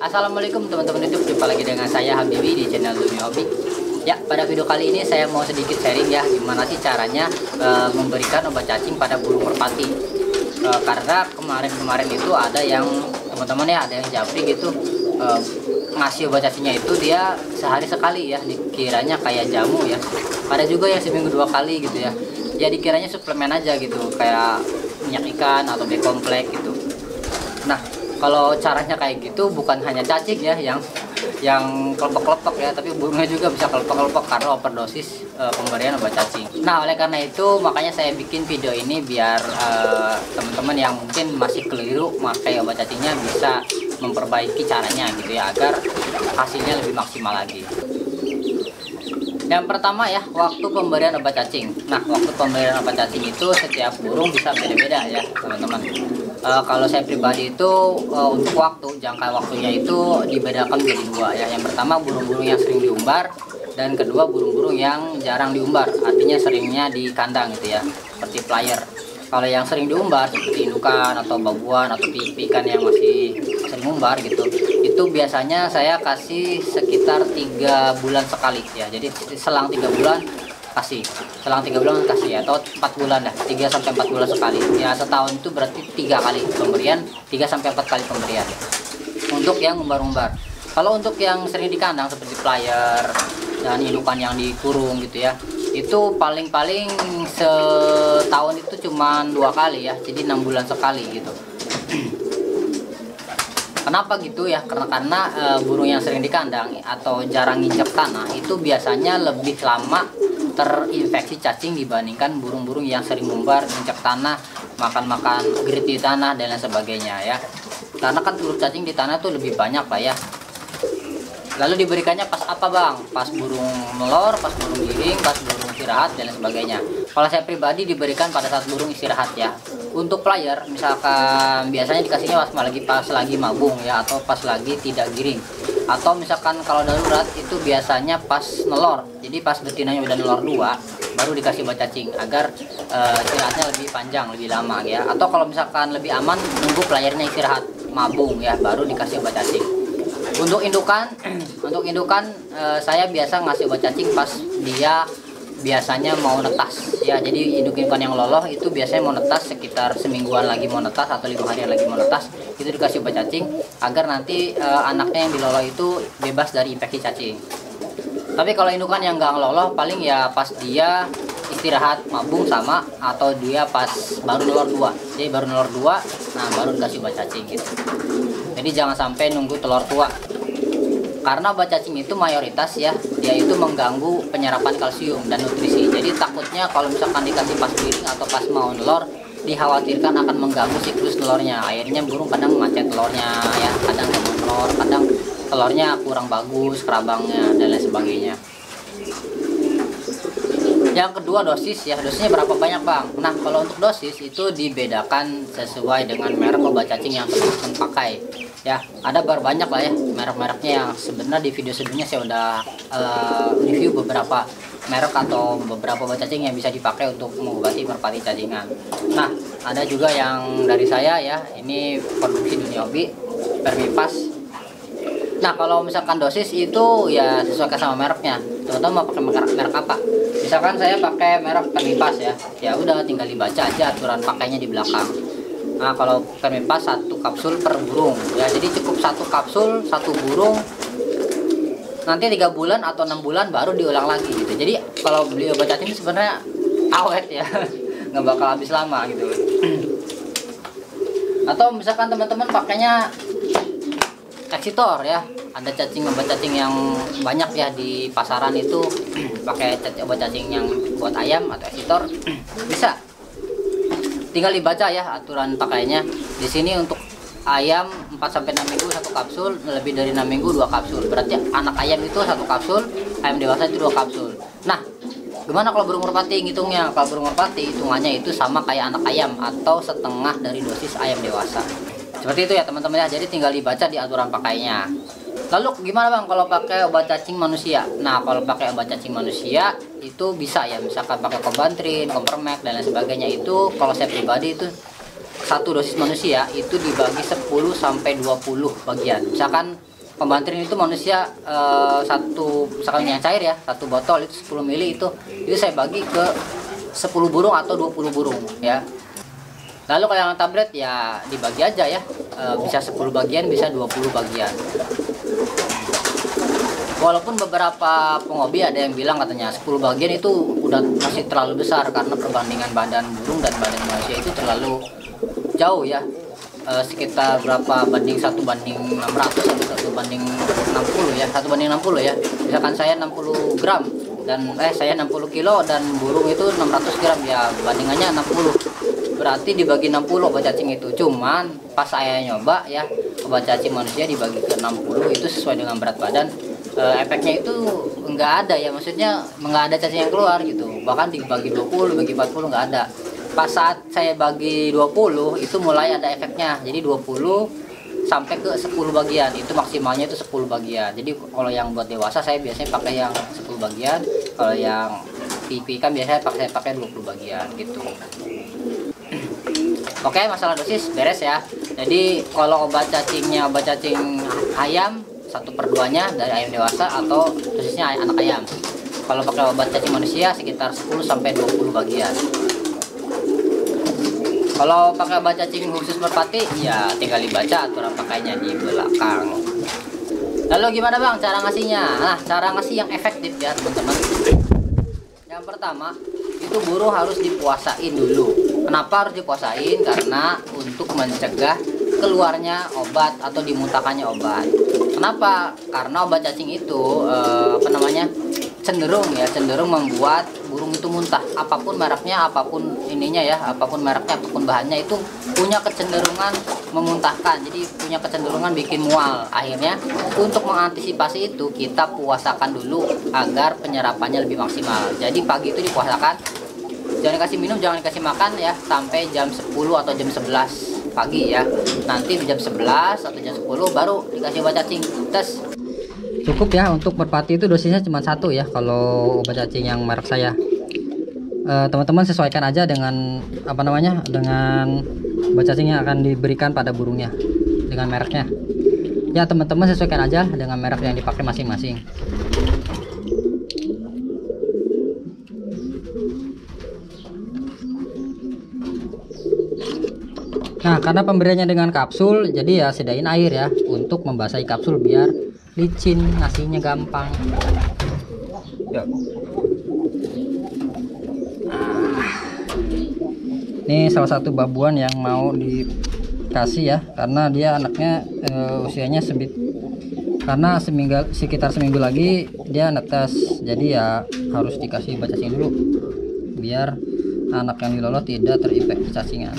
Assalamualaikum teman-teman YouTube, jumpa lagi dengan saya Habibi di channel Dunia Hobi. Ya, pada video kali ini saya mau sedikit sharing ya, gimana sih caranya memberikan obat cacing pada burung merpati. Karena kemarin itu ada yang teman-teman ya, ada yang japri gitu, ngasih obat cacingnya itu dia sehari sekali ya, dikiranya kayak jamu ya. Ada juga yang seminggu 2 kali gitu ya. Ya dikiranya suplemen aja gitu, kayak minyak ikan atau B-kompleks gitu. Nah, kalau caranya kayak gitu bukan hanya cacing ya yang kelepek-kelepek ya, tapi burungnya juga bisa kelepek-kelepek karena overdosis pemberian obat cacing. Nah, oleh karena itu makanya saya bikin video ini biar teman-teman yang mungkin masih keliru pakai obat cacingnya bisa memperbaiki caranya gitu ya, agar hasilnya lebih maksimal lagi. Yang pertama ya, waktu pemberian obat cacing. Nah, waktu pemberian obat cacing itu setiap burung bisa beda-beda ya teman-teman. Kalau saya pribadi itu untuk jangka waktunya itu dibedakan menjadi 2 ya. Yang pertama burung-burung yang sering diumbar, dan kedua burung-burung yang jarang diumbar, artinya seringnya di kandang gitu ya, seperti player. Kalau yang sering diumbar seperti indukan atau babuan atau ikan yang masih sering umbar gitu, itu biasanya saya kasih sekitar 3 bulan sekali ya. Jadi selang 3 bulan kasih, selang 3 bulan kasih ya, atau 4 bulan dah, 3 sampai 4 bulan sekali ya. Setahun itu berarti 3 kali pemberian, 3 sampai 4 kali pemberian untuk yang umbar-umbar. Kalau untuk yang sering di kandang seperti player dan indukan yang dikurung gitu ya, itu paling-paling setahun itu cuma 2 kali ya, jadi 6 bulan sekali gitu. Kenapa gitu ya? Karena burung yang sering di kandang atau jarang nginjak tanah itu biasanya lebih lama terinfeksi cacing dibandingkan burung-burung yang sering ngumbar, nginjak tanah, makan-makan grit di tanah dan lain sebagainya ya. Karena kan telur cacing di tanah tuh lebih banyak lah ya. Lalu diberikannya pas apa bang? Pas burung melor, pas burung giring, pas burung istirahat dan lain sebagainya. Kalau saya pribadi diberikan pada saat burung istirahat ya. Untuk player misalkan biasanya dikasihnya pas lagi mabung ya, atau pas lagi tidak giring. Atau misalkan kalau darurat itu biasanya pas nelor. Jadi pas betinanya udah nelor 2 baru dikasih obat cacing agar istirahatnya lebih panjang, lebih lama ya. Atau kalau misalkan lebih aman nunggu playernya istirahat mabung ya, baru dikasih obat cacing. Untuk indukan saya biasa ngasih obat cacing pas dia biasanya mau netas ya. Jadi induk-indukan yang loloh itu biasanya mau netas sekitar semingguan lagi mau netas atau 5 hari lagi mau netas, itu dikasih obat cacing agar nanti anaknya yang diloloh itu bebas dari infeksi cacing. Tapi kalau indukan yang nggak loloh paling ya pas dia istirahat mabung sama, atau dia pas baru nelor 2. Jadi baru nelor 2, nah baru dikasih obat cacing gitu. Jadi jangan sampai nunggu telur tua, karena obat cacing itu mayoritas ya, dia itu mengganggu penyerapan kalsium dan nutrisi. Jadi takutnya kalau misalkan dikasih pas giring atau pas mau nelor, dikhawatirkan akan mengganggu siklus telurnya. Akhirnya burung kadang macet telurnya ya, kadang nggak mau telur, kadang telurnya kurang bagus, kerabangnya dan lain sebagainya. Yang kedua dosis ya, dosisnya berapa banyak bang? Nah, kalau untuk dosis itu dibedakan sesuai dengan merek obat cacing yang teman-teman pakai ya. Ada banyak lah ya merek-mereknya, yang sebenarnya di video sebelumnya saya udah review beberapa merek atau beberapa obat cacing yang bisa dipakai untuk mengobati merpati cacingan. Nah, ada juga yang dari saya ya, ini produksi Dunia Hobi, Vermipas. Nah, kalau misalkan dosis itu ya sesuaikan sama mereknya. Teman-teman mau pakai merek apa? Misalkan saya pakai merek Vermipas ya udah tinggal dibaca aja aturan pakainya di belakang. Nah, kalau Vermipas 1 kapsul per burung ya, jadi cukup 1 kapsul 1 burung. Nanti 3 bulan atau 6 bulan baru diulang lagi gitu. Jadi kalau beli obat cacing ini sebenarnya awet ya, nggak bakal habis lama gitu. Atau misalkan teman-teman pakainya Exitor ya, ada obat cacing yang banyak ya di pasaran itu pakai obat cacing yang buat ayam atau Exitor, bisa tinggal dibaca ya aturan pakainya. Di sini untuk ayam 4 sampai 6 minggu 1 kapsul, lebih dari 6 minggu 2 kapsul. Berarti anak ayam itu 1 kapsul, ayam dewasa itu 2 kapsul. Nah, gimana kalau burung merpati ngitungnya? Kalau burung merpati hitungannya itu sama kayak anak ayam atau setengah dari dosis ayam dewasa. Seperti itu ya teman-teman ya, jadi tinggal dibaca di aturan pakainya. Lalu gimana bang kalau pakai obat cacing manusia? Nah, kalau pakai obat cacing manusia itu bisa ya, misalkan pakai Combantrin, Compermax dan lain sebagainya. Itu kalau saya pribadi itu 1 dosis manusia itu dibagi 10 sampai 20 bagian. Misalkan Pembantrin itu manusia satu, misalkan yang cair ya, satu botol itu 10 ml itu saya bagi ke 10 burung atau 20 burung ya. Lalu kalau yang tablet ya dibagi aja ya, bisa 10 bagian, bisa 20 bagian. Walaupun beberapa penghobi ada yang bilang katanya 10 bagian itu udah masih terlalu besar karena perbandingan badan burung dan badan manusia itu terlalu jauh ya. Sekitar berapa banding 1 banding 600 atau 1 banding 60 ya, 1 banding 60 ya. Misalkan saya 60 gram dan saya 60 kilo dan burung itu 600 gram ya, bandingannya 60. Berarti dibagi 60 obat cacing itu. Cuman pas saya nyoba ya, obat cacing manusia dibagi ke 60 itu sesuai dengan berat badan. Efeknya itu enggak ada ya, maksudnya enggak ada cacing yang keluar gitu. Bahkan dibagi 20, bagi 40 enggak ada. Pas saat saya bagi 20 itu mulai ada efeknya. Jadi 20 sampai ke 10 bagian. Itu maksimalnya itu 10 bagian. Jadi kalau yang buat dewasa saya biasanya pakai yang 10 bagian. Kalau yang pipi kan biasanya pakai 20 bagian gitu. Oke, masalah dosis beres ya. Jadi kalau obat cacing ayam 1/2-nya dari ayam dewasa atau dosisnya anak ayam. Kalau pakai obat cacing manusia sekitar 10 sampai 20 bagian. Kalau pakai obat cacing khusus merpati ya tinggal dibaca aturan pakainya di belakang. Lalu gimana Bang cara ngasihnya? Nah, cara ngasih yang efektif ya teman-teman. Yang pertama itu burung harus dipuasain dulu. Kenapa harus dipuasain? Karena untuk mencegah keluarnya obat atau dimuntahkannya obat. Kenapa? Karena obat cacing itu cenderung membuat burung itu muntah. Apapun mereknya, apapun ininya ya, apapun mereknya, apapun bahannya itu punya kecenderungan memuntahkan. Jadi punya kecenderungan bikin mual. Akhirnya untuk mengantisipasi itu kita puasakan dulu agar penyerapannya lebih maksimal. Jadi pagi itu dipuasakan. Jangan dikasih minum, jangan dikasih makan ya sampai jam 10 atau jam 11 pagi ya. Nanti di jam 11 atau jam 10 baru dikasih obat cacing. Tes. Cukup ya untuk merpati itu dosisnya cuma 1 ya kalau obat cacing yang merek saya. Teman-teman sesuaikan aja dengan dengan obat cacing yang akan diberikan pada burungnya dengan mereknya. Ya teman-teman sesuaikan aja dengan merek yang dipakai masing-masing. Nah, karena pemberiannya dengan kapsul, jadi ya sediain air ya untuk membasahi kapsul biar licin, ngasihnya gampang. Ya. Ini salah satu babuan yang mau dikasih ya, karena dia anaknya usianya karena sekitar seminggu lagi dia netes, jadi ya harus dikasih obat cacing dulu biar anak yang dilolot tidak terinfeksi cacingan.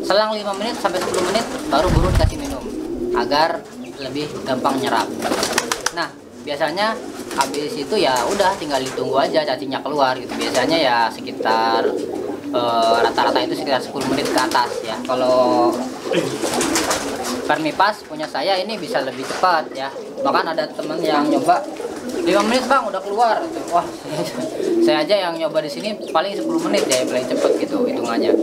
Selang 5 menit sampai 10 menit baru burung dikasih minum agar lebih gampang nyerap. Nah, biasanya habis itu ya udah tinggal ditunggu aja cacingnya keluar gitu. Biasanya ya sekitar rata-rata itu sekitar 10 menit ke atas ya. Kalau Vermipas punya saya ini bisa lebih cepat ya. Bahkan ada temen yang nyoba 5 menit Bang udah keluar. Wah, saya aja yang nyoba di sini paling 10 menit ya paling cepet gitu hitungannya.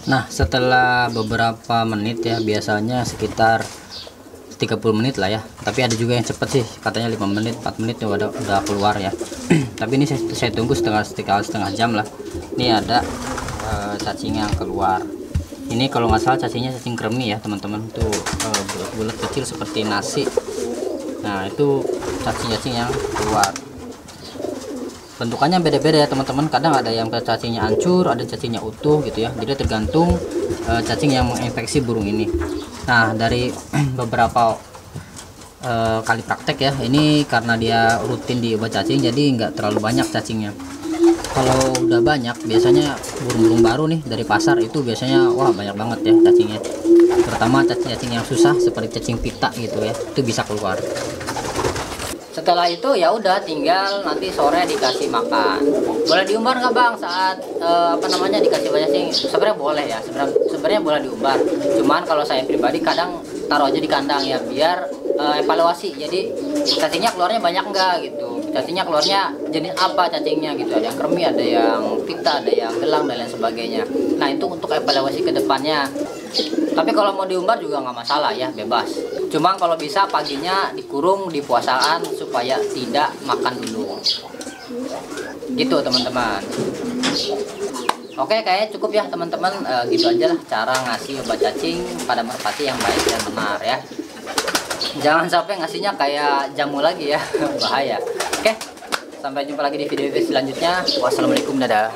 Nah, setelah beberapa menit ya, biasanya sekitar 30 menit lah ya. Tapi ada juga yang cepet sih, katanya 5 menit, 4 menit ya udah keluar ya. Tapi ini saya tunggu setengah jam lah. Ini ada cacing yang keluar. Ini kalau nggak salah cacingnya cacing kremi ya teman-teman. Tuh bulat-bulat kecil seperti nasi. Nah, itu cacing-cacing yang keluar. Bentukannya beda-beda ya teman-teman, kadang ada yang cacingnya hancur, ada cacingnya utuh gitu ya, jadi tergantung cacing yang menginfeksi burung ini. Nah, dari beberapa kali praktek ya. Ini karena dia rutin di obat cacing, jadi nggak terlalu banyak cacingnya. Kalau udah banyak, biasanya burung-burung baru nih dari pasar itu biasanya wah banyak banget ya cacingnya. Terutama cacing-cacing yang susah seperti cacing pita gitu ya, itu bisa keluar. Setelah itu ya udah tinggal nanti sore dikasih makan. Boleh diumbar nggak bang saat dikasih cacing? Sebenarnya boleh ya, sebenarnya boleh diumbar. Cuman kalau saya pribadi kadang taruh aja di kandang ya, biar evaluasi. Jadi cacingnya keluarnya banyak nggak gitu. Cacingnya keluarnya jenis apa cacingnya gitu. Ada yang kremi, ada yang pita, ada yang gelang dan lain sebagainya. Nah itu untuk evaluasi ke depannya. Tapi kalau mau diumbar juga nggak masalah ya, bebas. Cuma kalau bisa paginya dikurung di puasaan supaya tidak makan dulu. Gitu teman-teman. Oke, kayaknya cukup ya teman-teman. Gitu aja lah cara ngasih obat cacing pada merpati yang baik dan benar ya. Jangan sampai ngasihnya kayak jamu lagi ya, bahaya. Oke, sampai jumpa lagi di video selanjutnya. Wassalamualaikum, dadah.